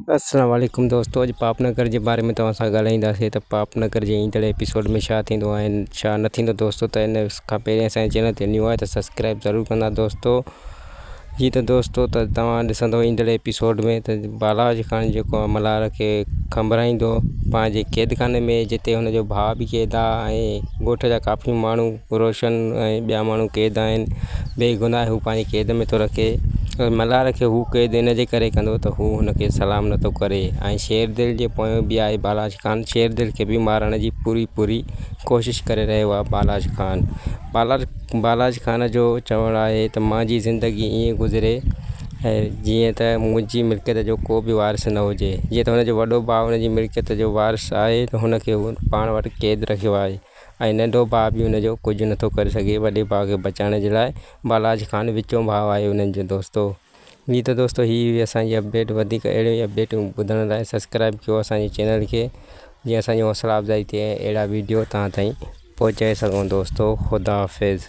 अस्सलाम वालेकुम दोस्तों, अॼु पापनगर जे बारे में तव्हां सां ॻाल्हाईंदासीं त पापनगर जे ईंदड़ एपिसोड में छा थींदो ऐं छा न थींदो दोस्तों। त इन खां पहिरीं असांजे चैनल ते न्यू आहे त सब्सक्राइब ज़रूरु कंदा दोस्तों जी। त दोस्तों त तव्हां ॾिसंदो ईंदड़ एपिसोड में त बालाज खान जेको आहे मल्हार खे खंबराईंदो पंहिंजे क़ैदखाने में, जिते हुनजो भाउ बि क़ैद आहे ऐं ॻोठ जा काफ़ी माण्हू रोशन ऐं ॿिया माण्हू क़ैद आहिनि। बेगुनाह हू पंहिंजी क़ैद में थो रखे। मल्हार खे हू क़ैद इन जे करे कंदो त हू हुनखे सलाम नथो करे। ऐं शेरदिल जे पोयां बि आहे बालाज खान, शेरदिल खे बि मारण जी पूरी कोशिशि करे रहियो आहे बालाज खान। बालाज खान जो चवणु आहे त मुंहिंजी ज़िंदगी ईअं गुज़रे ऐं जीअं त मुंहिंजी मिल्कियत जो को बि वारिस न हुजे। जीअं त हुनजो वॾो भाउ हुनजी मिल्कियत जो वारिस आहे त हुनखे हू पाण वटि क़ैद रखियो आहे ऐं नंढो भाउ बि हुनजो कुझु नथो करे सघे। वॾे भाउ खे बचाइण जे लाइ बालाज खान विचों भाउ आहे उन्हनि जो दोस्तों। हीअ त दोस्तों हीअ हुई असांजी अपडेट। वधीक अहिड़े अपडेटूं ॿुधण लाइ सब्सक्राइब कयो असांजे चैनल खे, जीअं असांजी हौसला अफ़ज़ाई थिए, अहिड़ा वीडियो तव्हां ताईं पहुचाए सघूं दोस्तों। ख़ुदा हाफ़िज़।